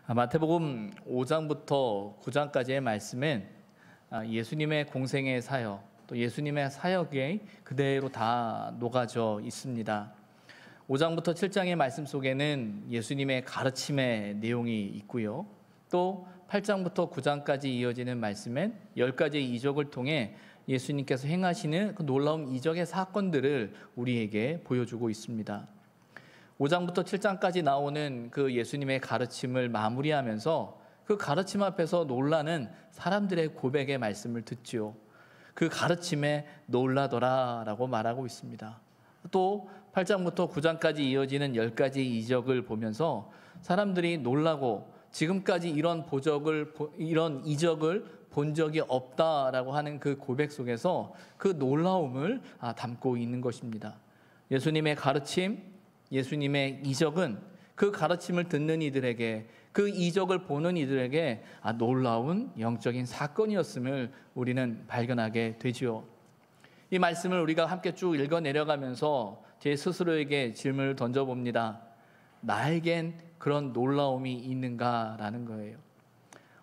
마태복음 5장부터 9장까지의 말씀은 예수님의 공생의 사역, 또 예수님의 사역이 그대로 다 녹아져 있습니다. 5장부터 7장의 말씀 속에는 예수님의 가르침의 내용이 있고요. 또 8장부터 9장까지 이어지는 말씀엔 10가지의 이적을 통해 예수님께서 행하시는 그 놀라운 이적의 사건들을 우리에게 보여주고 있습니다. 5장부터 7장까지 나오는 그 예수님의 가르침을 마무리하면서 그 가르침 앞에서 놀라는 사람들의 고백의 말씀을 듣지요. 그 가르침에 놀라더라 라고 말하고 있습니다. 또 8장부터 9장까지 이어지는 10가지 이적을 보면서 사람들이 놀라고 지금까지 이런 이적을 본 적이 없다라고 하는 그 고백 속에서 그 놀라움을 담고 있는 것입니다. 예수님의 가르침, 예수님의 이적은 그 가르침을 듣는 이들에게, 그 이적을 보는 이들에게 놀라운 영적인 사건이었음을 우리는 발견하게 되지요. 이 말씀을 우리가 함께 쭉 읽어 내려가면서 제 스스로에게 질문을 던져봅니다. 나에겐 그런 놀라움이 있는가라는 거예요.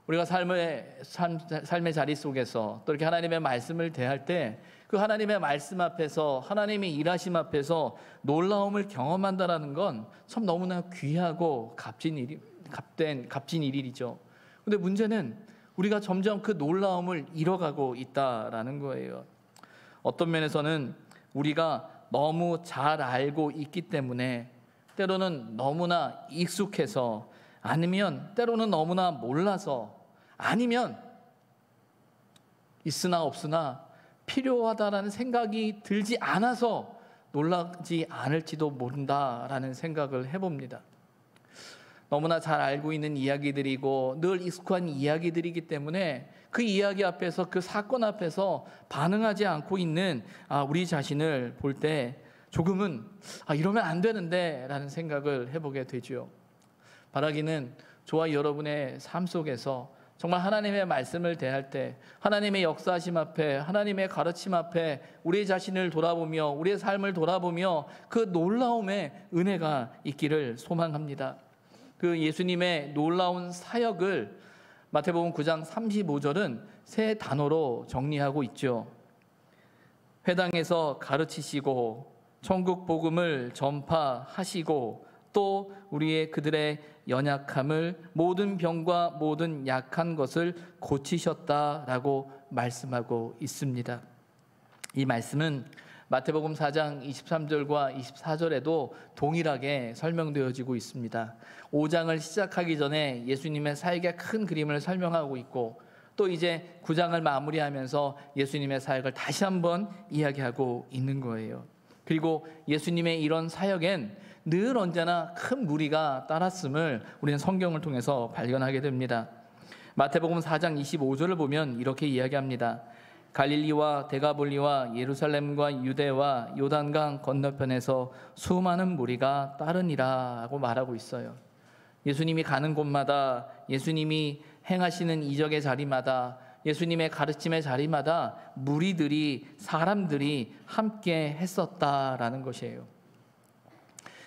우리가 삶의 자리 속에서 또 이렇게 하나님의 말씀을 대할 때 그 하나님의 말씀 앞에서, 하나님의 일하심 앞에서 놀라움을 경험한다는 건 참 너무나 귀하고 값진 일이죠. 그런데 문제는 우리가 점점 그 놀라움을 잃어가고 있다라는 거예요. 어떤 면에서는 우리가 너무 잘 알고 있기 때문에, 때로는 너무나 익숙해서, 아니면 때로는 너무나 몰라서, 아니면 있으나 없으나 필요하다라는 생각이 들지 않아서 놀라지 않을지도 모른다라는 생각을 해봅니다. 너무나 잘 알고 있는 이야기들이고 늘 익숙한 이야기들이기 때문에 그 이야기 앞에서, 그 사건 앞에서 반응하지 않고 있는 우리 자신을 볼 때 조금은 이러면 안 되는데 라는 생각을 해보게 되죠. 바라기는 저와 여러분의 삶 속에서 정말 하나님의 말씀을 대할 때, 하나님의 역사하심 앞에, 하나님의 가르침 앞에 우리 자신을 돌아보며, 우리의 삶을 돌아보며 그 놀라움의 은혜가 있기를 소망합니다. 그 예수님의 놀라운 사역을 마태복음 9장 35절은 세 단어로 정리하고 있죠. 회당에서 가르치시고 천국 복음을 전파하시고 또 그들의 연약함을, 모든 병과 모든 약한 것을 고치셨다라고 말씀하고 있습니다. 이 말씀은 마태복음 4장 23절과 24절에도 동일하게 설명되어지고 있습니다. 5장을 시작하기 전에 예수님의 사역의 큰 그림을 설명하고 있고, 또 이제 9장을 마무리하면서 예수님의 사역을 다시 한번 이야기하고 있는 거예요. 그리고 예수님의 이런 사역엔 늘 언제나 큰 무리가 따랐음을 우리는 성경을 통해서 발견하게 됩니다. 마태복음 4장 25절을 보면 이렇게 이야기합니다. 갈릴리와 데가볼리와 예루살렘과 유대와 요단강 건너편에서 수많은 무리가 따르니라 하고 말하고 있어요. 예수님이 가는 곳마다, 예수님이 행하시는 이적의 자리마다, 예수님의 가르침의 자리마다 무리들이, 사람들이 함께 했었다라는 것이에요.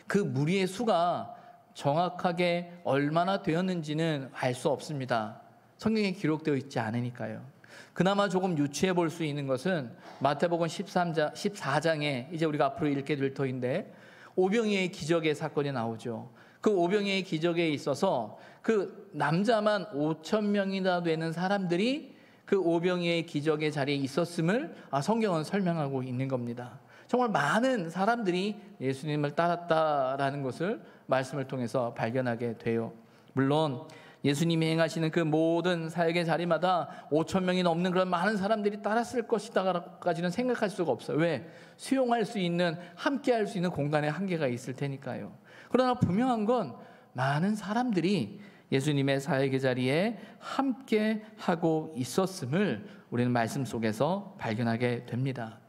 그 무리의 수가 정확하게 얼마나 되었는지는 알 수 없습니다. 성경에 기록되어 있지 않으니까요. 그나마 조금 유추해 볼 수 있는 것은 마태복음 14장에 이제 우리가 앞으로 읽게 될 터인데, 오병이어의 기적의 사건이 나오죠. 그 오병이어의 기적에 있어서 그 남자만 5,000명이나 되는 사람들이 그 오병이어의 기적의 자리에 있었음을 성경은 설명하고 있는 겁니다. 정말 많은 사람들이 예수님을 따랐다라는 것을 말씀을 통해서 발견하게 돼요. 물론 예수님이 행하시는 그 모든 사역의 자리마다 5,000명이 넘는 그런 많은 사람들이 따랐을 것이다까지는 생각할 수가 없어요. 왜? 수용할 수 있는, 함께 할 수 있는 공간에 한계가 있을 테니까요. 그러나 분명한 건 많은 사람들이 예수님의 사역의 자리에 함께 하고 있었음을 우리는 말씀 속에서 발견하게 됩니다.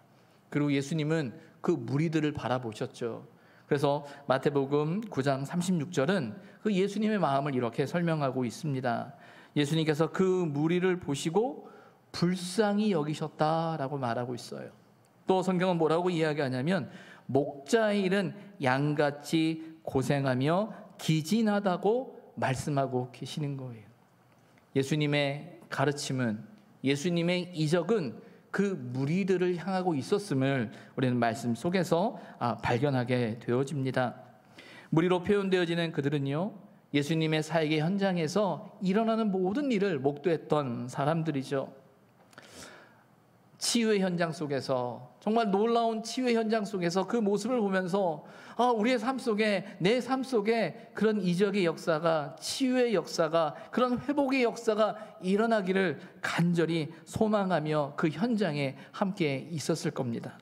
그리고 예수님은 그 무리들을 바라보셨죠. 그래서 마태복음 9장 36절은 그 예수님의 마음을 이렇게 설명하고 있습니다. 예수님께서 그 무리를 보시고 불쌍히 여기셨다라고 말하고 있어요. 또 성경은 뭐라고 이야기하냐면, 목자의 일은 양같이 고생하며 기진하다고 말씀하고 계시는 거예요. 예수님의 가르침은, 예수님의 이적은 그 무리들을 향하고 있었음을 우리는 말씀 속에서 발견하게 되어집니다. 무리로 표현되어지는 그들은요, 예수님의 사역의 현장에서 일어나는 모든 일을 목도했던 사람들이죠. 치유의 현장 속에서, 정말 놀라운 치유의 현장 속에서 그 모습을 보면서 우리의 삶 속에, 내 삶 속에 그런 이적의 역사가, 치유의 역사가, 그런 회복의 역사가 일어나기를 간절히 소망하며 그 현장에 함께 있었을 겁니다.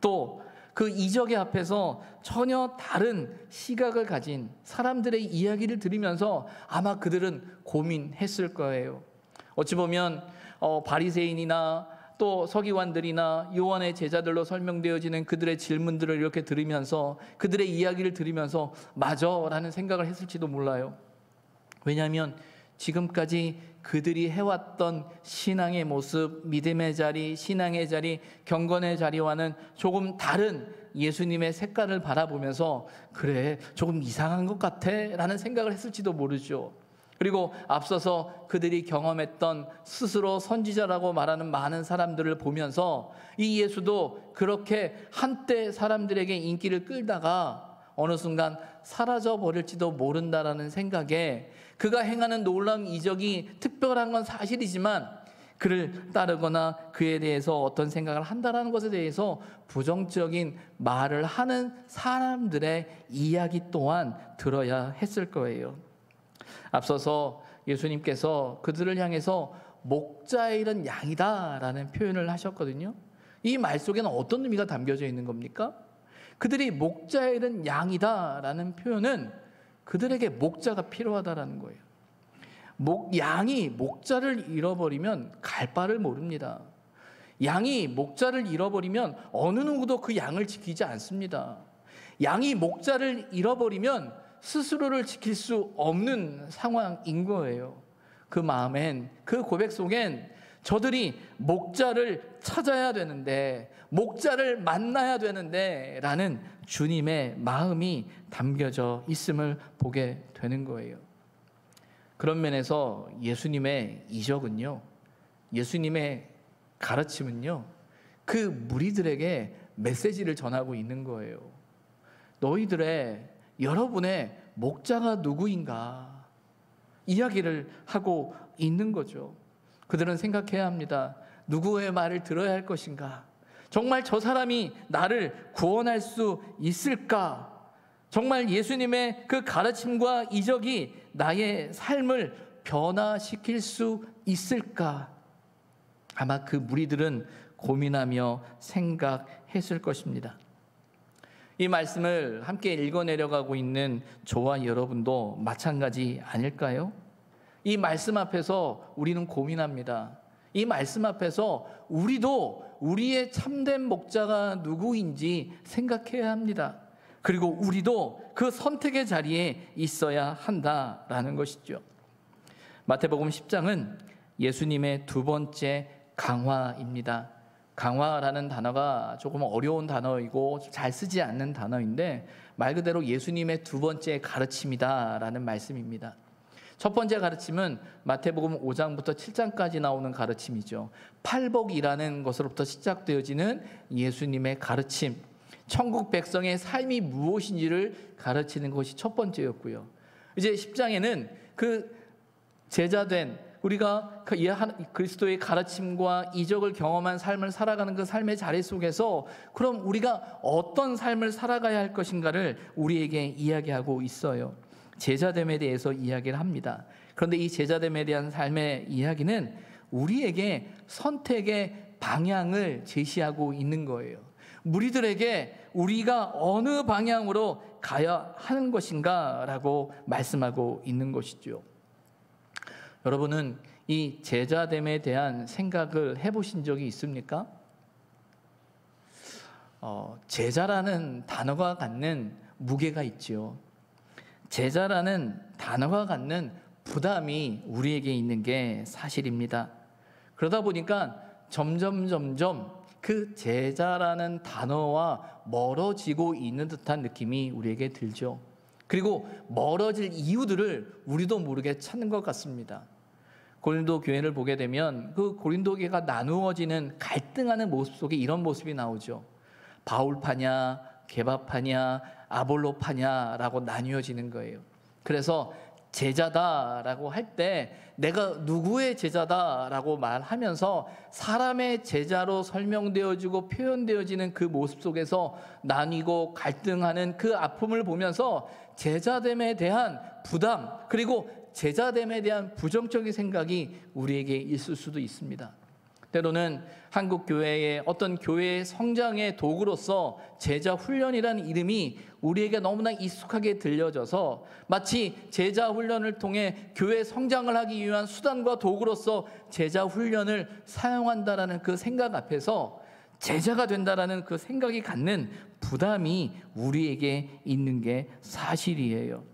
또 그 이적의 앞에서 전혀 다른 시각을 가진 사람들의 이야기를 들으면서 아마 그들은 고민했을 거예요. 어찌 보면 바리새인이나 또 서기관들이나 요한의 제자들로 설명되어지는 그들의 질문들을 이렇게 들으면서, 그들의 이야기를 들으면서 맞아 라는 생각을 했을지도 몰라요. 왜냐하면 지금까지 그들이 해왔던 신앙의 모습, 믿음의 자리, 신앙의 자리, 경건의 자리와는 조금 다른 예수님의 색깔을 바라보면서 그래, 조금 이상한 것 같아 라는 생각을 했을지도 모르죠. 그리고 앞서서 그들이 경험했던 스스로 선지자라고 말하는 많은 사람들을 보면서 이 예수도 그렇게 한때 사람들에게 인기를 끌다가 어느 순간 사라져 버릴지도 모른다라는 생각에, 그가 행하는 놀라운 이적이 특별한 건 사실이지만 그를 따르거나 그에 대해서 어떤 생각을 한다는 것에 대해서 부정적인 말을 하는 사람들의 이야기 또한 들어야 했을 거예요. 앞서서 예수님께서 그들을 향해서 목자에 이른 양이다라는 표현을 하셨거든요. 이 말 속에는 어떤 의미가 담겨져 있는 겁니까? 그들이 목자에 이른 양이다라는 표현은 그들에게 목자가 필요하다라는 거예요. 양이 목자를 잃어버리면 갈 바를 모릅니다. 양이 목자를 잃어버리면 어느 누구도 그 양을 지키지 않습니다. 양이 목자를 잃어버리면 스스로를 지킬 수 없는 상황인 거예요. 그 마음엔, 그 고백 속엔 저들이 목자를 찾아야 되는데, 목자를 만나야 되는데 라는 주님의 마음이 담겨져 있음을 보게 되는 거예요. 그런 면에서 예수님의 이적은요, 예수님의 가르침은요, 그 무리들에게 메시지를 전하고 있는 거예요. 여러분의 목자가 누구인가 이야기를 하고 있는 거죠. 그들은 생각해야 합니다. 누구의 말을 들어야 할 것인가? 정말 저 사람이 나를 구원할 수 있을까? 정말 예수님의 그 가르침과 이적이 나의 삶을 변화시킬 수 있을까? 아마 그 무리들은 고민하며 생각했을 것입니다. 이 말씀을 함께 읽어내려가고 있는 저와 여러분도 마찬가지 아닐까요? 이 말씀 앞에서 우리는 고민합니다. 이 말씀 앞에서 우리도 우리의 참된 목자가 누구인지 생각해야 합니다. 그리고 우리도 그 선택의 자리에 있어야 한다라는 것이죠. 마태복음 10장은 예수님의 두 번째 강화입니다. 강화라는 단어가 조금 어려운 단어이고 잘 쓰지 않는 단어인데 말 그대로 예수님의 두 번째 가르침이다라는 말씀입니다. 첫 번째 가르침은 마태복음 5장부터 7장까지 나오는 가르침이죠. 팔복이라는 것으로부터 시작되어지는 예수님의 가르침, 천국 백성의 삶이 무엇인지를 가르치는 것이 첫 번째였고요. 이제 10장에는 그 제자된 우리가 그리스도의 가르침과 이적을 경험한 삶을 살아가는 그 삶의 자리 속에서 그럼 우리가 어떤 삶을 살아가야 할 것인가를 우리에게 이야기하고 있어요. 제자됨에 대해서 이야기를 합니다. 그런데 이 제자됨에 대한 삶의 이야기는 우리에게 선택의 방향을 제시하고 있는 거예요. 무리들에게 우리가 어느 방향으로 가야 하는 것인가라고 말씀하고 있는 것이죠. 여러분은 이 제자됨에 대한 생각을 해보신 적이 있습니까? 제자라는 단어가 갖는 무게가 있죠. 제자라는 단어가 갖는 부담이 우리에게 있는 게 사실입니다. 그러다 보니까 점점 그 제자라는 단어와 멀어지고 있는 듯한 느낌이 우리에게 들죠. 그리고 멀어질 이유들을 우리도 모르게 찾는 것 같습니다. 고린도 교회를 보게 되면 그 고린도 교회가 나누어지는 갈등하는 모습 속에 이런 모습이 나오죠. 바울파냐 게바파냐 아볼로파냐라고 나뉘어지는 거예요. 그래서 제자다라고 할 때 내가 누구의 제자다라고 말하면서 사람의 제자로 설명되어지고 표현되어지는 그 모습 속에서 나뉘고 갈등하는 그 아픔을 보면서 제자됨에 대한 부담, 그리고 제자됨에 대한 부정적인 생각이 우리에게 있을 수도 있습니다. 때로는 한국 교회의 어떤 교회의 성장의 도구로서 제자 훈련이라는 이름이 우리에게 너무나 익숙하게 들려져서 마치 제자 훈련을 통해 교회 성장을 하기 위한 수단과 도구로서 제자 훈련을 사용한다라는 그 생각 앞에서 제자가 된다라는 그 생각이 갖는 부담이 우리에게 있는 게 사실이에요.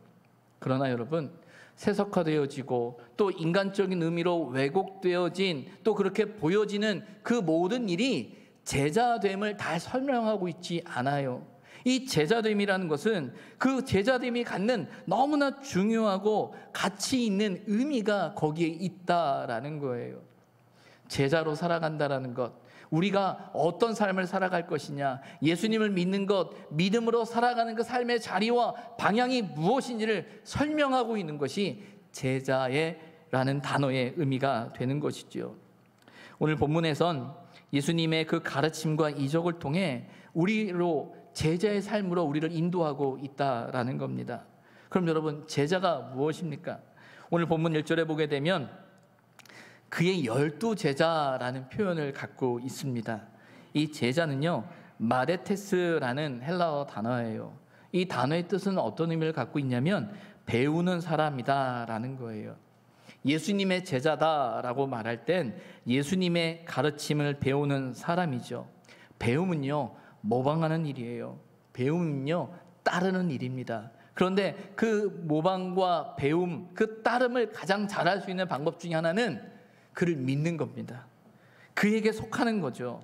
그러나 여러분, 세속화되어지고 또 인간적인 의미로 왜곡되어진 또 그렇게 보여지는 그 모든 일이 제자됨을 다 설명하고 있지 않아요. 이 제자됨이라는 것은 그 제자됨이 갖는 너무나 중요하고 가치 있는 의미가 거기에 있다라는 거예요. 제자로 살아간다라는 것, 우리가 어떤 삶을 살아갈 것이냐, 예수님을 믿는 것, 믿음으로 살아가는 그 삶의 자리와 방향이 무엇인지를 설명하고 있는 것이 제자라는 단어의 의미가 되는 것이죠. 오늘 본문에선 예수님의 그 가르침과 이적을 통해 우리로 제자의 삶으로 우리를 인도하고 있다라는 겁니다. 그럼 여러분, 제자가 무엇입니까? 오늘 본문 1절에 보게 되면 그의 12제자라는 표현을 갖고 있습니다. 이 제자는요, 마데테스라는 헬라어 단어예요. 이 단어의 뜻은 어떤 의미를 갖고 있냐면 배우는 사람이다라는 거예요. 예수님의 제자다라고 말할 땐 예수님의 가르침을 배우는 사람이죠. 배움은요, 모방하는 일이에요. 배움은요, 따르는 일입니다. 그런데 그 모방과 배움, 그 따름을 가장 잘할 수 있는 방법 중에 하나는 그를 믿는 겁니다. 그에게 속하는 거죠.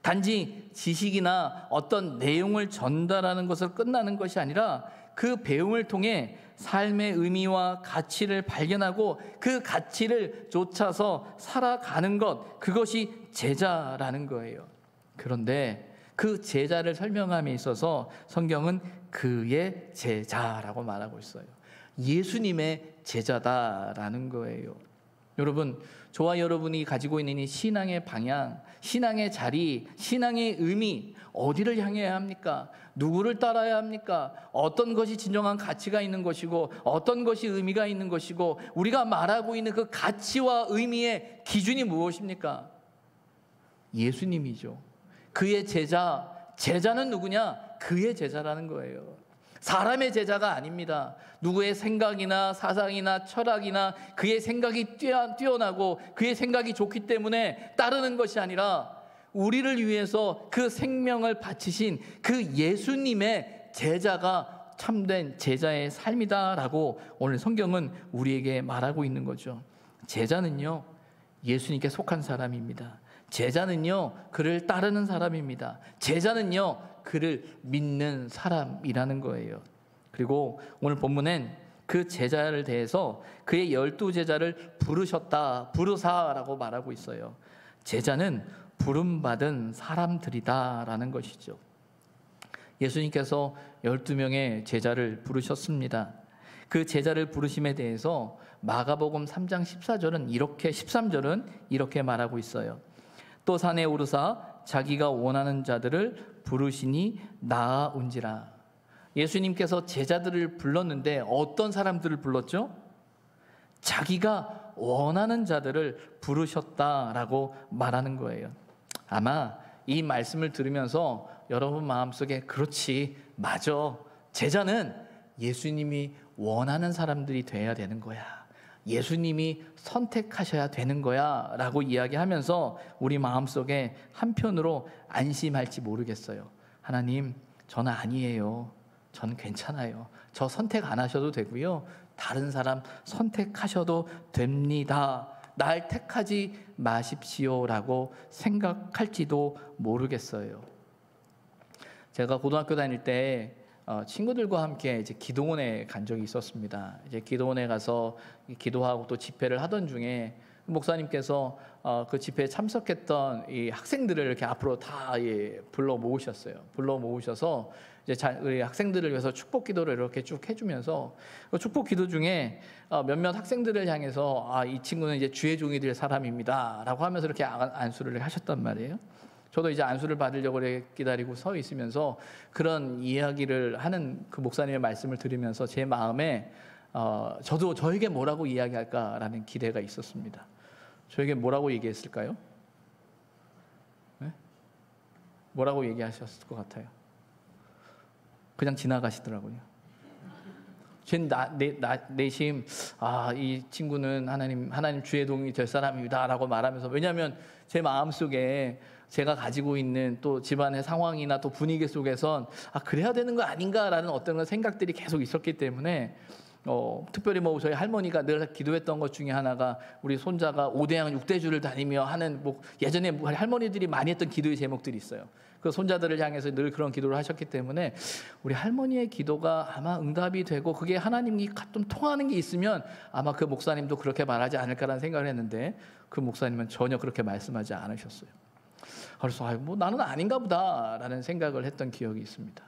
단지 지식이나 어떤 내용을 전달하는 것으로 끝나는 것이 아니라 그 배움을 통해 삶의 의미와 가치를 발견하고 그 가치를 쫓아서 살아가는 것, 그것이 제자라는 거예요. 그런데 그 제자를 설명함에 있어서 성경은 그의 제자라고 말하고 있어요. 예수님의 제자다라는 거예요. 여러분, 저와 여러분이 가지고 있는 이 신앙의 방향, 신앙의 자리, 신앙의 의미, 어디를 향해야 합니까? 누구를 따라야 합니까? 어떤 것이 진정한 가치가 있는 것이고 어떤 것이 의미가 있는 것이고 우리가 말하고 있는 그 가치와 의미의 기준이 무엇입니까? 예수님이죠. 그의 제자, 제자는 누구냐? 그의 제자라는 거예요. 사람의 제자가 아닙니다. 누구의 생각이나 사상이나 철학이나 그의 생각이 뛰어나고 그의 생각이 좋기 때문에 따르는 것이 아니라 우리를 위해서 그 생명을 바치신 그 예수님의 제자가 참된 제자의 삶이다라고 오늘 성경은 우리에게 말하고 있는 거죠. 제자는요, 예수님께 속한 사람입니다. 제자는요, 그를 따르는 사람입니다. 제자는요, 그를 믿는 사람이라는 거예요. 그리고 오늘 본문엔 그 제자를 대해서 그의 12제자를 부르셨다, 부르사라고 말하고 있어요. 제자는 부름받은 사람들이다라는 것이죠. 예수님께서 12명의 제자를 부르셨습니다. 그 제자를 부르심에 대해서 마가복음 3장 13절은 이렇게 말하고 있어요. 또 산에 오르사 자기가 원하는 자들을 부르시니 나아온지라. 예수님께서 제자들을 불렀는데 어떤 사람들을 불렀죠? 자기가 원하는 자들을 부르셨다라고 말하는 거예요. 아마 이 말씀을 들으면서 여러분 마음속에 그렇지, 맞아, 제자는 예수님이 원하는 사람들이 돼야 되는 거야, 예수님이 선택하셔야 되는 거야 라고 이야기하면서 우리 마음속에 한편으로 안심할지 모르겠어요. 하나님, 저는 아니에요. 전 괜찮아요. 저 선택 안 하셔도 되고요. 다른 사람 선택하셔도 됩니다. 날 택하지 마십시오라고 생각할지도 모르겠어요. 제가 고등학교 다닐 때 친구들과 함께 이제 기도원에 간 적이 있었습니다. 이제 기도원에 가서 기도하고 또 집회를 하던 중에 목사님께서 그 집회에 참석했던 이 학생들을 이렇게 앞으로 다 불러 모으셨어요. 불러 모으셔서 이제 우리 학생들을 위해서 축복 기도를 이렇게 쭉 해주면서 그 축복 기도 중에 몇몇 학생들을 향해서 이 친구는 이제 주의 종이 될 사람입니다라고 하면서 이렇게 안수를 하셨단 말이에요. 저도 이제 안수를 받으려고 기다리고 서 있으면서 그런 이야기를 하는 그 목사님의 말씀을 들으면서 제 마음에 저도 저에게 뭐라고 이야기할까라는 기대가 있었습니다. 저에게 뭐라고 얘기했을까요? 네? 뭐라고 얘기하셨을 것 같아요? 그냥 지나가시더라고요. 제 내심 이 친구는 하나님 주의 동이 될 사람이다라고 말하면서, 왜냐하면 제 마음속에 제가 가지고 있는 또 집안의 상황이나 또 분위기 속에선 그래야 되는 거 아닌가라는 어떤 생각들이 계속 있었기 때문에 특별히 뭐 저희 할머니가 늘 기도했던 것 중에 하나가 우리 손자가 5대양 6대주를 다니며 하는 예전에 할머니들이 많이 했던 기도의 제목들이 있어요. 그 손자들을 향해서 늘 그런 기도를 하셨기 때문에 우리 할머니의 기도가 아마 응답이 되고 그게 하나님이 좀 통하는 게 있으면 아마 그 목사님도 그렇게 말하지 않을까라는 생각을 했는데 그 목사님은 전혀 그렇게 말씀하지 않으셨어요. 그래서 나는 아닌가 보다라는 생각을 했던 기억이 있습니다.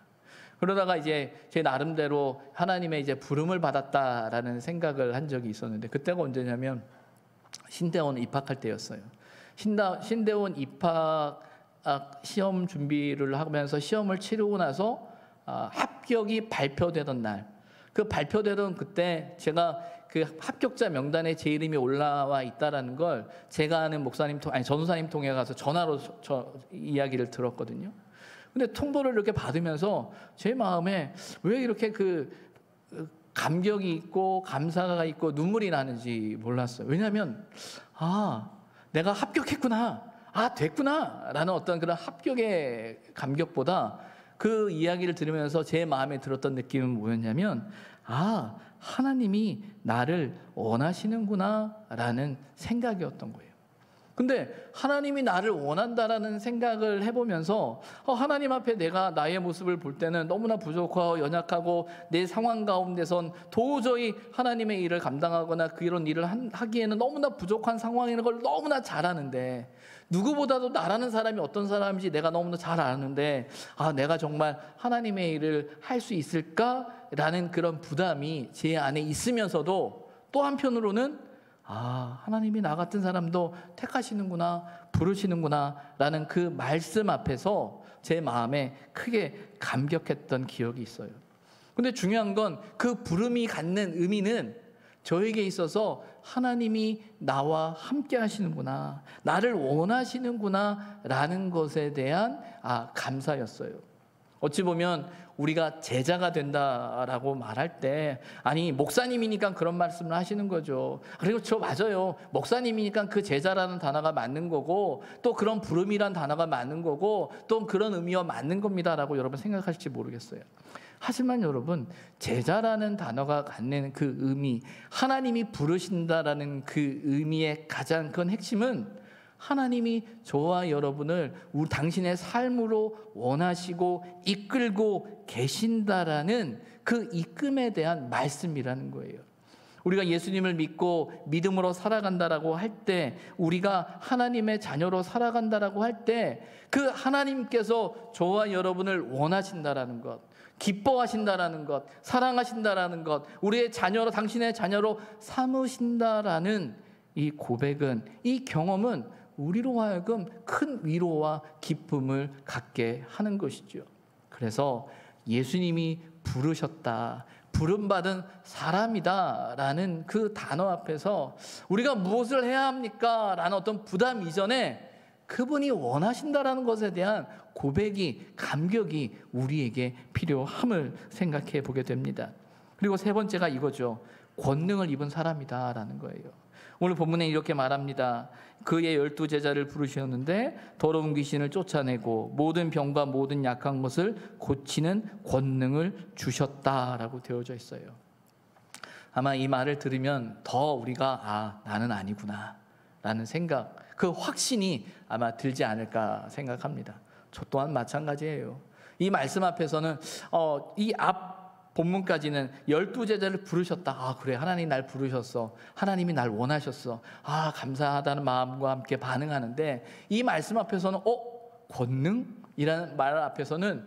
그러다가 이제 제 나름대로 하나님의 이제 부름을 받았다라는 생각을 한 적이 있었는데, 그때가 언제냐면 신대원 입학할 때였어요. 신대원 입학 시험 준비를 하면서 시험을 치르고 나서 합격이 발표되던 날, 그 발표되던 그때 제가 그 합격자 명단에 제 이름이 올라와 있다라는 걸 제가 아는 전우사님 통해 가서 전화로 이야기를 들었거든요. 근데 통보를 이렇게 받으면서 제 마음에 왜 이렇게 그 감격이 있고 감사가 있고 눈물이 나는지 몰랐어요. 왜냐하면 내가 합격했구나, 됐구나 라는 어떤 그런 합격의 감격보다 그 이야기를 들으면서 제 마음에 들었던 느낌은 뭐였냐면 하나님이 나를 원하시는구나 라는 생각이었던 거예요. 근데 하나님이 나를 원한다라는 생각을 해보면서 하나님 앞에 내가 나의 모습을 볼 때는 너무나 부족하고 연약하고 내 상황 가운데선 도저히 하나님의 일을 감당하거나 그런 일을 하기에는 너무나 부족한 상황인 걸 너무나 잘 아는데, 누구보다도 나라는 사람이 어떤 사람인지 내가 너무나 잘 아는데 내가 정말 하나님의 일을 할 수 있을까라는 그런 부담이 제 안에 있으면서도 또 한편으로는 하나님이 나 같은 사람도 택하시는구나, 부르시는구나 라는 그 말씀 앞에서 제 마음에 크게 감격했던 기억이 있어요. 근데 중요한 건 그 부름이 갖는 의미는 저에게 있어서 하나님이 나와 함께 하시는구나, 나를 원하시는구나 라는 것에 대한 감사였어요. 어찌 보면 우리가 제자가 된다라고 말할 때 목사님이니까 그런 말씀을 하시는 거죠. 그리고 맞아요. 목사님이니까 그 제자라는 단어가 맞는 거고 또 그런 부름이란 단어가 맞는 거고 또 그런 의미와 맞는 겁니다라고 여러분 생각하실지 모르겠어요. 하지만 여러분, 제자라는 단어가 갖는 그 의미, 하나님이 부르신다라는 그 의미의 가장 큰 핵심은 하나님이 저와 여러분을 당신의 삶으로 원하시고 이끌고 계신다라는 그 이끌음에 대한 말씀이라는 거예요. 우리가 예수님을 믿고 믿음으로 살아간다라고 할 때, 우리가 하나님의 자녀로 살아간다라고 할 때 그 하나님께서 저와 여러분을 원하신다라는 것, 기뻐하신다라는 것, 사랑하신다라는 것, 우리의 자녀로, 당신의 자녀로 삼으신다라는 이 고백은, 이 경험은 우리로 하여금 큰 위로와 기쁨을 갖게 하는 것이죠. 그래서 예수님이 부르셨다, 부름받은 사람이다 라는 그 단어 앞에서 우리가 무엇을 해야 합니까? 라는 어떤 부담 이전에 그분이 원하신다라는 것에 대한 고백이, 감격이 우리에게 필요함을 생각해 보게 됩니다. 그리고 세 번째가 이거죠. 권능을 입은 사람이다 라는 거예요. 오늘 본문에 이렇게 말합니다. 그의 12제자를 부르셨는데 더러운 귀신을 쫓아내고 모든 병과 모든 약한 것을 고치는 권능을 주셨다라고 되어져 있어요. 아마 이 말을 들으면 더 우리가 나는 아니구나 라는 생각, 그 확신이 아마 들지 않을까 생각합니다. 저 또한 마찬가지예요. 이 말씀 앞에서는 이 앞 본문까지는 12제자를 부르셨다. 아, 그래, 하나님이 날 부르셨어. 하나님이 날 원하셨어. 아, 감사하다는 마음과 함께 반응하는데, 이 말씀 앞에서는 권능이라는 말 앞에서는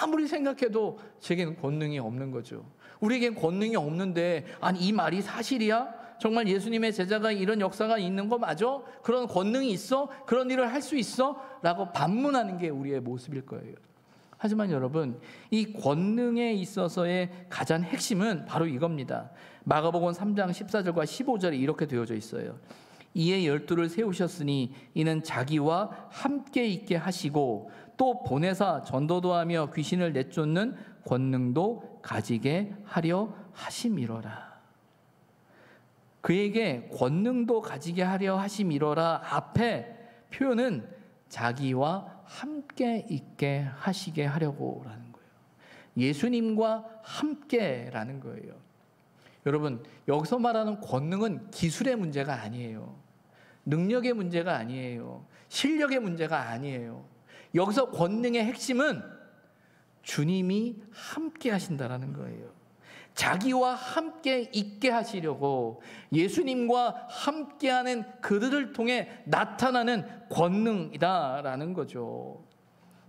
아무리 생각해도 제게는 권능이 없는 거죠. 우리에겐 권능이 없는데, 아니 이 말이 사실이야? 정말 예수님의 제자가 이런 역사가 있는 거 맞아? 그런 권능이 있어? 그런 일을 할 수 있어? 라고 반문하는 게 우리의 모습일 거예요. 하지만 여러분, 이 권능에 있어서의 가장 핵심은 바로 이겁니다. 마가복음 3장 14절과 15절에 이렇게 되어져 있어요. 이에 12를 세우셨으니 이는 자기와 함께 있게 하시고 또 보내사 전도도 하며 귀신을 내쫓는 권능도 가지게 하려 하심이로라. 그에게 권능도 가지게 하려 하심이로라 앞에 표현은 자기와 함께 있게 하시게 하려고라는 거예요. 예수님과 함께라는 거예요. 여러분, 여기서 말하는 권능은 기술의 문제가 아니에요. 능력의 문제가 아니에요. 실력의 문제가 아니에요. 여기서 권능의 핵심은 주님이 함께 하신다라는 거예요. 자기와 함께 있게 하시려고 예수님과 함께하는 그들을 통해 나타나는 권능이다라는 거죠.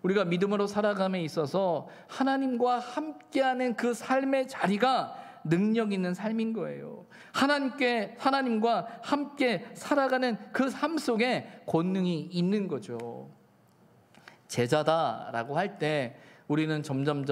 우리가 믿음으로 살아감에 있어서 하나님과 함께하는 그 삶의 자리가 능력 있는 삶인 거예요. 하나님과 함께 살아가는 그 삶 속에 권능이 있는 거죠. 제자다라고 할 때 우리는 점점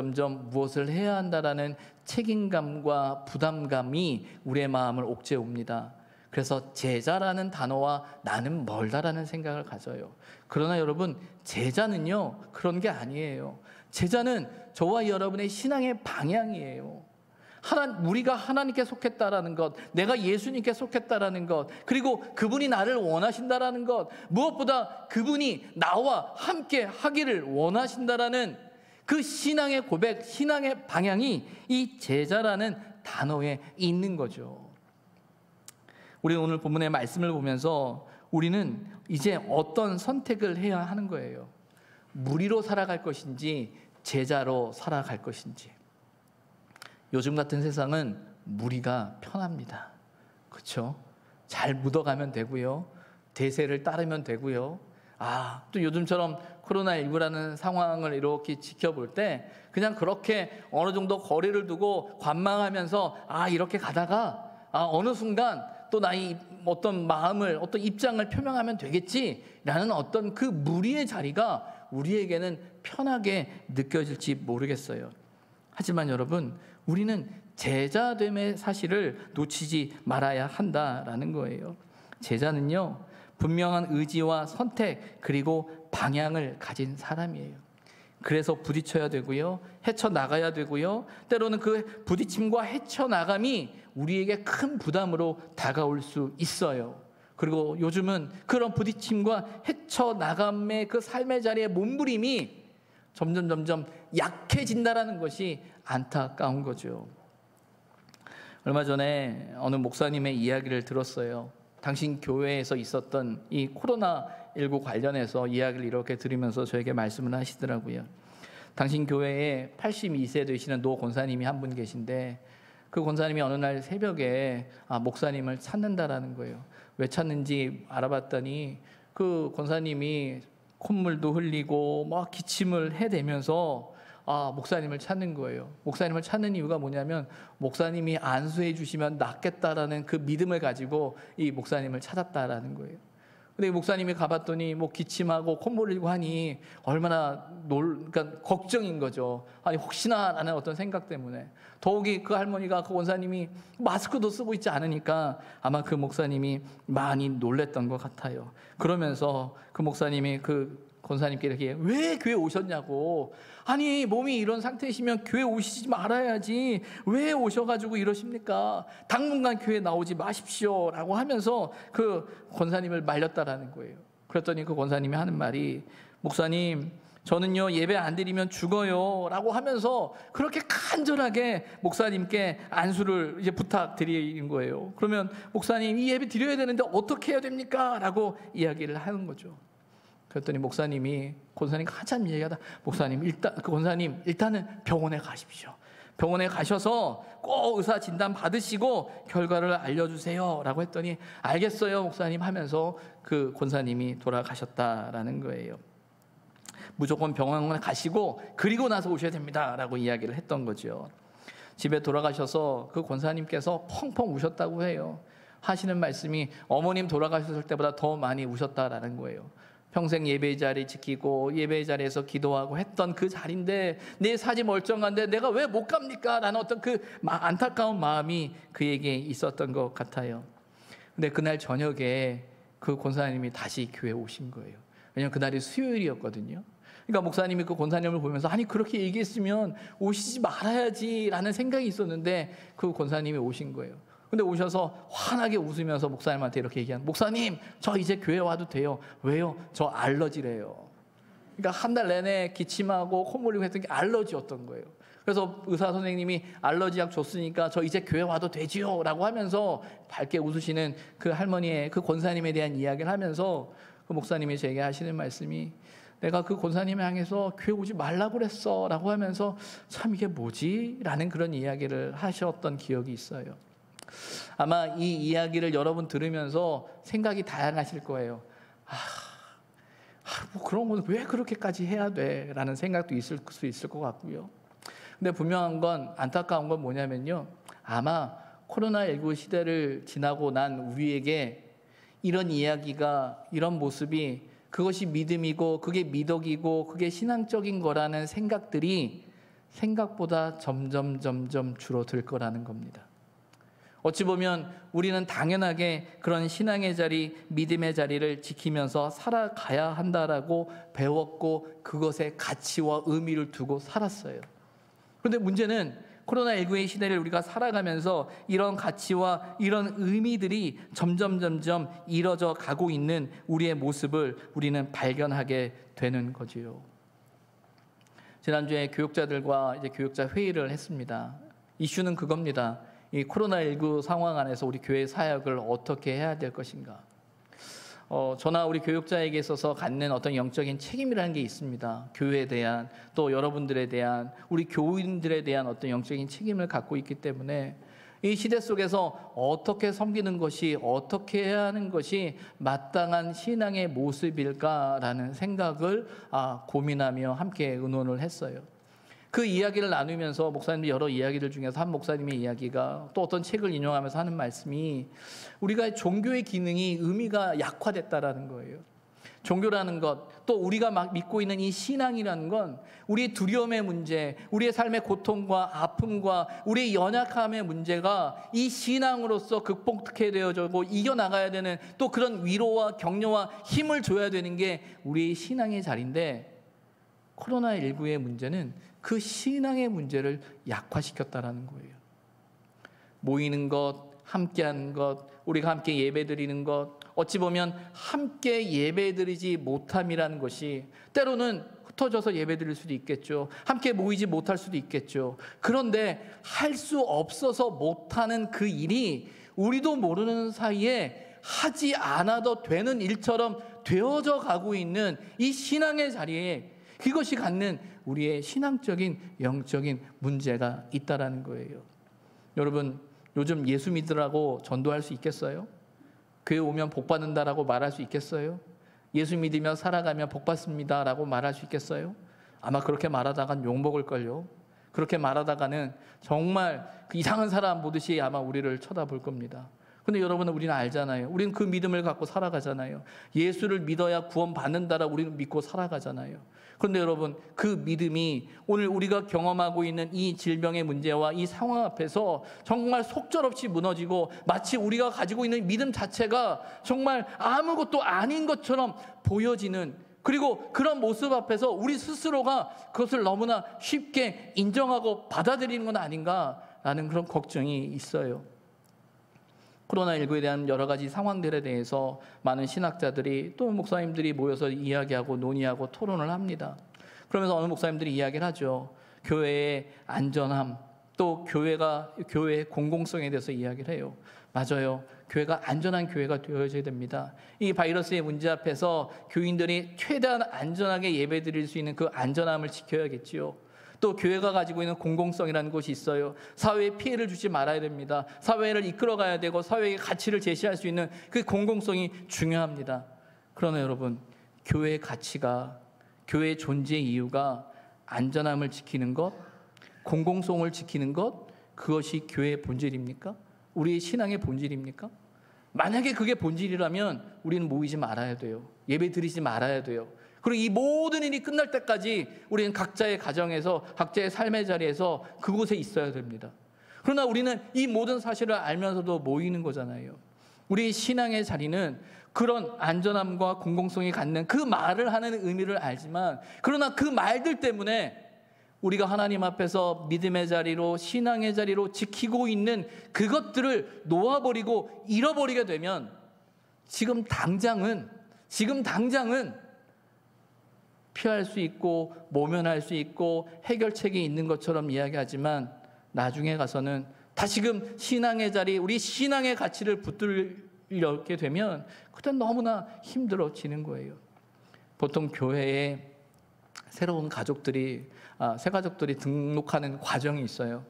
무엇을 해야 한다라는 책임감과 부담감이 우리의 마음을 옥죄옵니다. 그래서 제자라는 단어와 나는 멀다라는 생각을 가져요. 그러나 여러분, 제자는요 그런 게 아니에요. 제자는 저와 여러분의 신앙의 방향이에요. 우리가 하나님께 속했다라는 것, 내가 예수님께 속했다라는 것, 그리고 그분이 나를 원하신다라는 것, 무엇보다 그분이 나와 함께 하기를 원하신다라는 그 신앙의 고백, 신앙의 방향이 이 제자라는 단어에 있는 거죠. 우리는 오늘 본문의 말씀을 보면서 우리는 이제 어떤 선택을 해야 하는 거예요. 무리로 살아갈 것인지 제자로 살아갈 것인지. 요즘 같은 세상은 무리가 편합니다. 그렇죠? 잘 묻어가면 되고요. 대세를 따르면 되고요. 또 요즘처럼 코로나19라는 상황을 이렇게 지켜볼 때 그냥 그렇게 어느 정도 거리를 두고 관망하면서 이렇게 가다가 어느 순간 또 나의 어떤 마음을, 어떤 입장을 표명하면 되겠지라는 어떤 그 무리의 자리가 우리에게는 편하게 느껴질지 모르겠어요. 하지만 여러분, 우리는 제자됨의 사실을 놓치지 말아야 한다라는 거예요. 제자는요, 분명한 의지와 선택 그리고 방향을 가진 사람이에요. 그래서 부딪혀야 되고요, 헤쳐나가야 되고요, 때로는 그 부딪힘과 헤쳐나감이 우리에게 큰 부담으로 다가올 수 있어요. 그리고 요즘은 그런 부딪힘과 헤쳐나감의 그 삶의 자리의 몸부림이 점점 약해진다라는 것이 안타까운 거죠. 얼마 전에 어느 목사님의 이야기를 들었어요. 당신 교회에서 있었던 이 코로나19 관련해서 이야기를 이렇게 들으면서 저에게 말씀을 하시더라고요. 당신 교회에 82세 되시는 노 권사님이 한 분 계신데, 그 권사님이 어느 날 새벽에 목사님을 찾는다라는 거예요. 왜 찾는지 알아봤더니 그 권사님이 콧물도 흘리고 막 기침을 해대면서 목사님을 찾는 거예요. 목사님을 찾는 이유가 뭐냐면 목사님이 안수해 주시면 낫겠다라는 그 믿음을 가지고 이 목사님을 찾았다라는 거예요. 근데 목사님이 가봤더니 뭐 기침하고 콧물 흘리고 하니 얼마나 그러니까 걱정인 거죠. 아니 혹시나 라는 어떤 생각 때문에. 더욱이 그 할머니가, 그 원사님이 마스크도 쓰고 있지 않으니까 아마 그 목사님이 많이 놀랬던 것 같아요. 그러면서 그 목사님이 그 권사님께 이렇게, 왜 교회 오셨냐고. 아니 몸이 이런 상태이시면 교회 오시지 말아야지 왜 오셔가지고 이러십니까? 당분간 교회 나오지 마십시오 라고 하면서 그 권사님을 말렸다라는 거예요. 그랬더니 그 권사님이 하는 말이, 목사님 저는요 예배 안 드리면 죽어요 라고 하면서 그렇게 간절하게 목사님께 안수를 이제 부탁드리는 거예요. 그러면 목사님, 이 예배 드려야 되는데 어떻게 해야 됩니까? 라고 이야기를 하는 거죠. 그랬더니 권사님과 한참 얘기하다 권사님 일단은 병원에 가십시오. 병원에 가셔서 꼭 의사 진단 받으시고 결과를 알려주세요 라고 했더니 알겠어요 목사님 하면서 그 권사님이 돌아가셨다라는 거예요. 무조건 병원에 가시고 그리고 나서 오셔야 됩니다 라고 이야기를 했던 거죠. 집에 돌아가셔서 그 권사님께서 펑펑 우셨다고 해요. 하시는 말씀이 어머님 돌아가셨을 때보다 더 많이 우셨다라는 거예요. 평생 예배의 자리 지키고 예배의 자리에서 기도하고 했던 그 자리인데 내 사지 멀쩡한데 내가 왜 못 갑니까? 라는 어떤 그 안타까운 마음이 그에게 있었던 것 같아요. 근데 그날 저녁에 그 권사님이 다시 교회에 오신 거예요. 왜냐하면 그날이 수요일이었거든요. 그러니까 목사님이 그 권사님을 보면서 아니 그렇게 얘기했으면 오시지 말아야지 라는 생각이 있었는데 그 권사님이 오신 거예요. 근데 오셔서 환하게 웃으면서 목사님한테 이렇게 얘기하는, 목사님 저 이제 교회 와도 돼요. 왜요? 저 알러지래요. 그러니까 한 달 내내 기침하고 콧물 흘리고 했던 게 알러지였던 거예요. 그래서 의사 선생님이 알러지약 줬으니까 저 이제 교회 와도 되지요 라고 하면서 밝게 웃으시는 그 할머니의 그 권사님에 대한 이야기를 하면서 그 목사님이 제게 하시는 말씀이, 내가 그 권사님을 향해서 교회 오지 말라고 그랬어 라고 하면서 참 이게 뭐지? 라는 그런 이야기를 하셨던 기억이 있어요. 아마 이 이야기를 여러분 들으면서 생각이 다양하실 거예요. 뭐 그런 건 왜 그렇게까지 해야 돼? 라는 생각도 있을 수 있을 것 같고요. 근데 분명한 건, 안타까운 건 뭐냐면요, 아마 코로나19 시대를 지나고 난 우리에게 이런 이야기가, 이런 모습이 그것이 믿음이고 그게 미덕이고 그게 신앙적인 거라는 생각들이 생각보다 점점 줄어들 거라는 겁니다. 어찌 보면 우리는 당연하게 그런 신앙의 자리, 믿음의 자리를 지키면서 살아가야 한다라고 배웠고 그것에 가치와 의미를 두고 살았어요. 그런데 문제는 코로나19의 시대를 우리가 살아가면서 이런 가치와 이런 의미들이 점점 이뤄져 가고 있는 우리의 모습을 우리는 발견하게 되는 거지요. 지난주에 교육자들과 이제 교육자 회의를 했습니다. 이슈는 그겁니다. 이 코로나19 상황 안에서 우리 교회 사역을 어떻게 해야 될 것인가. 저나 우리 교육자에게 있어서 갖는 어떤 영적인 책임이라는 게 있습니다. 교회에 대한, 또 여러분들에 대한, 우리 교인들에 대한 어떤 영적인 책임을 갖고 있기 때문에 이 시대 속에서 어떻게 섬기는 것이, 어떻게 해야 하는 것이 마땅한 신앙의 모습일까라는 생각을 고민하며 함께 의논을 했어요. 그 이야기를 나누면서 목사님들 여러 이야기들 중에서 한 목사님의 이야기가, 또 어떤 책을 인용하면서 하는 말씀이, 우리가 종교의 기능이 의미가 약화됐다라는 거예요. 종교라는 것, 또 우리가 막 믿고 있는 이 신앙이라는 건 우리의 두려움의 문제, 우리의 삶의 고통과 아픔과 우리의 연약함의 문제가 이 신앙으로서 극복해 되어지고 이겨나가야 되는, 또 그런 위로와 격려와 힘을 줘야 되는 게 우리의 신앙의 자리인데, 코로나19의 문제는 그 신앙의 문제를 약화시켰다라는 거예요. 모이는 것, 함께하는 것, 우리가 함께 예배드리는 것, 어찌 보면 함께 예배드리지 못함이라는 것이 때로는 흩어져서 예배드릴 수도 있겠죠. 함께 모이지 못할 수도 있겠죠. 그런데 할 수 없어서 못하는 그 일이 우리도 모르는 사이에 하지 않아도 되는 일처럼 되어져 가고 있는 이 신앙의 자리에 그것이 갖는 우리의 신앙적인 영적인 문제가 있다라는 거예요. 여러분, 요즘 예수 믿으라고 전도할 수 있겠어요? 교회 오면 복 받는다라고 말할 수 있겠어요? 예수 믿으며 살아가면 복 받습니다라고 말할 수 있겠어요? 아마 그렇게 말하다간 욕먹을걸요. 그렇게 말하다가는 정말 그 이상한 사람 보듯이 아마 우리를 쳐다볼 겁니다. 근데 여러분, 우리는 알잖아요. 우리는 그 믿음을 갖고 살아가잖아요. 예수를 믿어야 구원받는다라고 우리는 믿고 살아가잖아요. 그런데 여러분, 그 믿음이 오늘 우리가 경험하고 있는 이 질병의 문제와 이 상황 앞에서 정말 속절없이 무너지고, 마치 우리가 가지고 있는 믿음 자체가 정말 아무것도 아닌 것처럼 보여지는, 그리고 그런 모습 앞에서 우리 스스로가 그것을 너무나 쉽게 인정하고 받아들이는 건 아닌가라는 그런 걱정이 있어요. 코로나19에 대한 여러 가지 상황들에 대해서 많은 신학자들이, 또 목사님들이 모여서 이야기하고 논의하고 토론을 합니다. 그러면서 어느 목사님들이 이야기를 하죠. 교회의 안전함, 또 교회의 공공성에 대해서 이야기를 해요. 맞아요. 교회가 안전한 교회가 되어져야 됩니다. 이 바이러스의 문제 앞에서 교인들이 최대한 안전하게 예배드릴 수 있는 그 안전함을 지켜야겠지요. 또 교회가 가지고 있는 공공성이라는 것이 있어요. 사회에 피해를 주지 말아야 됩니다. 사회를 이끌어가야 되고 사회의 가치를 제시할 수 있는 그 공공성이 중요합니다. 그러나 여러분, 교회의 가치가, 교회의 존재의 이유가 안전함을 지키는 것, 공공성을 지키는 것, 그것이 교회의 본질입니까? 우리의 신앙의 본질입니까? 만약에 그게 본질이라면 우리는 모이지 말아야 돼요. 예배 드리지 말아야 돼요. 그리고 이 모든 일이 끝날 때까지 우리는 각자의 가정에서, 각자의 삶의 자리에서 그곳에 있어야 됩니다. 그러나 우리는 이 모든 사실을 알면서도 모이는 거잖아요. 우리 신앙의 자리는 그런 안전함과 공공성이 갖는 그 말을 하는 의미를 알지만, 그러나 그 말들 때문에 우리가 하나님 앞에서 믿음의 자리로, 신앙의 자리로 지키고 있는 그것들을 놓아버리고 잃어버리게 되면 지금 당장은 피할 수 있고 모면할 수 있고 해결책이 있는 것처럼 이야기하지만, 나중에 가서는 다시금 신앙의 자리, 우리 신앙의 가치를 붙들게 되면 그때 너무나 힘들어지는 거예요. 보통 교회에 새로운 가족들이, 새 가족들이 등록하는 과정이 있어요.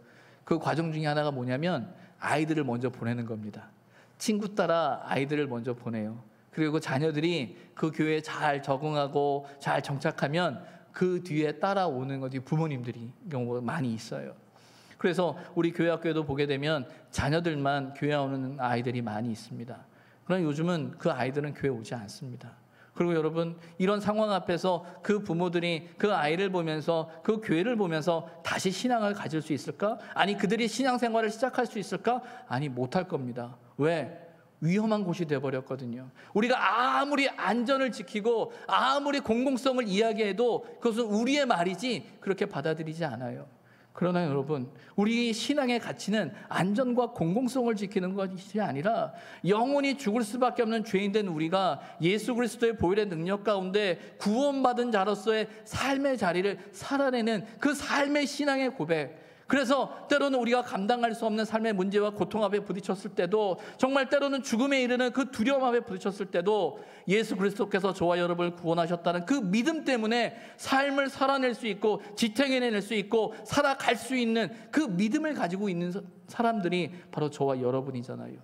그 과정 중에 하나가 뭐냐면 아이들을 먼저 보내는 겁니다. 친구 따라 아이들을 먼저 보내요. 그리고 자녀들이 그 교회에 잘 적응하고 잘 정착하면 그 뒤에 따라오는 것이 부모님들이 경우가 많이 있어요. 그래서 우리 교회 학교에도 보게 되면 자녀들만 교회 오는 아이들이 많이 있습니다. 그러나 요즘은 그 아이들은 교회 오지 않습니다. 그리고 여러분, 이런 상황 앞에서 그 부모들이 그 아이를 보면서, 그 교회를 보면서 다시 신앙을 가질 수 있을까? 아니, 그들이 신앙생활을 시작할 수 있을까? 아니, 못할 겁니다. 왜? 위험한 곳이 되어버렸거든요. 우리가 아무리 안전을 지키고 아무리 공공성을 이야기해도 그것은 우리의 말이지 그렇게 받아들이지 않아요. 그러나 여러분, 우리 신앙의 가치는 안전과 공공성을 지키는 것이 아니라 영원히 죽을 수밖에 없는 죄인된 우리가 예수 그리스도의 보혈의 능력 가운데 구원받은 자로서의 삶의 자리를 살아내는 그 삶의 신앙의 고백. 그래서 때로는 우리가 감당할 수 없는 삶의 문제와 고통 앞에 부딪혔을 때도, 정말 때로는 죽음에 이르는 그 두려움 앞에 부딪혔을 때도 예수 그리스도께서 저와 여러분을 구원하셨다는 그 믿음 때문에 삶을 살아낼 수 있고 지탱해낼 수 있고 살아갈 수 있는 그 믿음을 가지고 있는 사람들이 바로 저와 여러분이잖아요.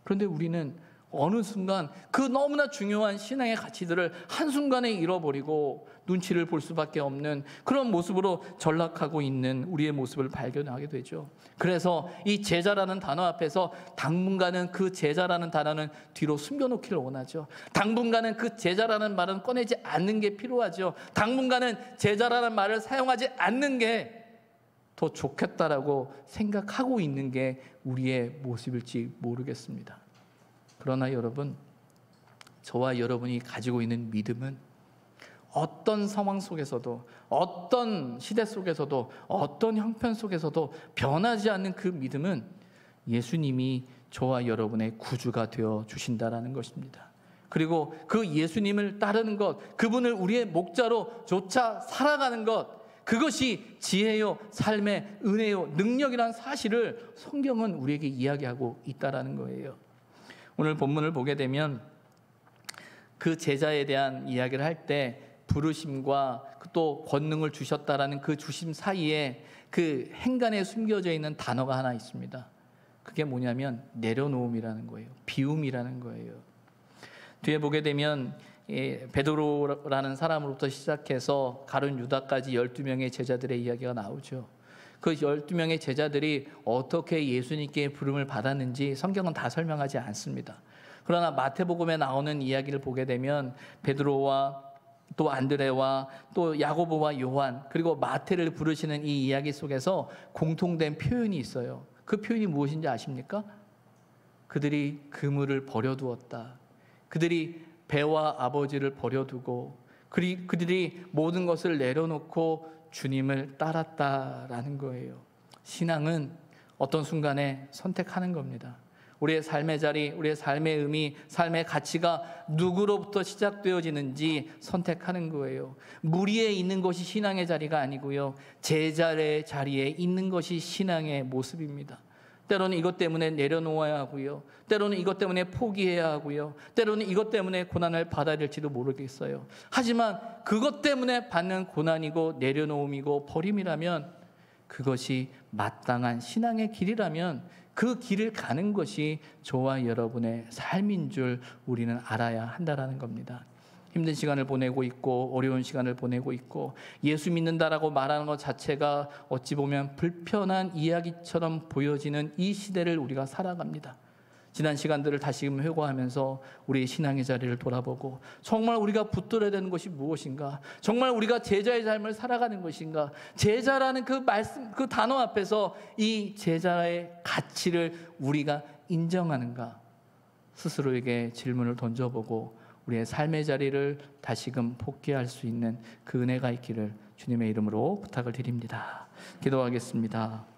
그런데 우리는 어느 순간 그 너무나 중요한 신앙의 가치들을 한순간에 잃어버리고 눈치를 볼 수밖에 없는 그런 모습으로 전락하고 있는 우리의 모습을 발견하게 되죠. 그래서 이 제자라는 단어 앞에서 당분간은 그 제자라는 단어는 뒤로 숨겨놓기를 원하죠. 당분간은 그 제자라는 말은 꺼내지 않는 게 필요하죠. 당분간은 제자라는 말을 사용하지 않는 게 더 좋겠다라고 생각하고 있는 게 우리의 모습일지 모르겠습니다. 그러나 여러분, 저와 여러분이 가지고 있는 믿음은 어떤 상황 속에서도, 어떤 시대 속에서도, 어떤 형편 속에서도 변하지 않는 그 믿음은 예수님이 저와 여러분의 구주가 되어 주신다라는 것입니다. 그리고 그 예수님을 따르는 것, 그분을 우리의 목자로 조차 살아가는 것, 그것이 지혜요, 삶의 은혜요, 능력이라는 사실을 성경은 우리에게 이야기하고 있다라는 거예요. 오늘 본문을 보게 되면 그 제자에 대한 이야기를 할 때 부르심과 또 권능을 주셨다라는 그 주심 사이에 그 행간에 숨겨져 있는 단어가 하나 있습니다. 그게 뭐냐면 내려놓음이라는 거예요. 비움이라는 거예요. 뒤에 보게 되면 베드로라는 사람으로부터 시작해서 가룟 유다까지 12명의 제자들의 이야기가 나오죠. 그 12명의 제자들이 어떻게 예수님께 부름을 받았는지 성경은 다 설명하지 않습니다. 그러나 마태복음에 나오는 이야기를 보게 되면 베드로와 또 안드레와 또 야고보와 요한, 그리고 마태를 부르시는 이 이야기 속에서 공통된 표현이 있어요. 그 표현이 무엇인지 아십니까? 그들이 그물을 버려두었다. 그들이 배와 아버지를 버려두고 그들이 모든 것을 내려놓고 주님을 따랐다라는 거예요. 신앙은 어떤 순간에 선택하는 겁니다. 우리의 삶의 자리, 우리의 삶의 의미, 삶의 가치가 누구로부터 시작되어지는지 선택하는 거예요. 무리에 있는 것이 신앙의 자리가 아니고요, 제자의 자리에 있는 것이 신앙의 모습입니다. 때로는 이것 때문에 내려놓아야 하고요. 때로는 이것 때문에 포기해야 하고요. 때로는 이것 때문에 고난을 받아야 될지도 모르겠어요. 하지만 그것 때문에 받는 고난이고 내려놓음이고 버림이라면, 그것이 마땅한 신앙의 길이라면 그 길을 가는 것이 저와 여러분의 삶인 줄 우리는 알아야 한다는 겁니다. 힘든 시간을 보내고 있고 어려운 시간을 보내고 있고 예수 믿는다라고 말하는 것 자체가 어찌 보면 불편한 이야기처럼 보여지는 이 시대를 우리가 살아갑니다. 지난 시간들을 다시금 회고하면서 우리의 신앙의 자리를 돌아보고, 정말 우리가 붙들어야 되는 것이 무엇인가? 정말 우리가 제자의 삶을 살아가는 것인가? 제자라는 그 말씀, 그 단어 앞에서 이 제자의 가치를 우리가 인정하는가? 스스로에게 질문을 던져보고 우리의 삶의 자리를 다시금 복귀할 수 있는 그 은혜가 있기를 주님의 이름으로 부탁을 드립니다. 기도하겠습니다.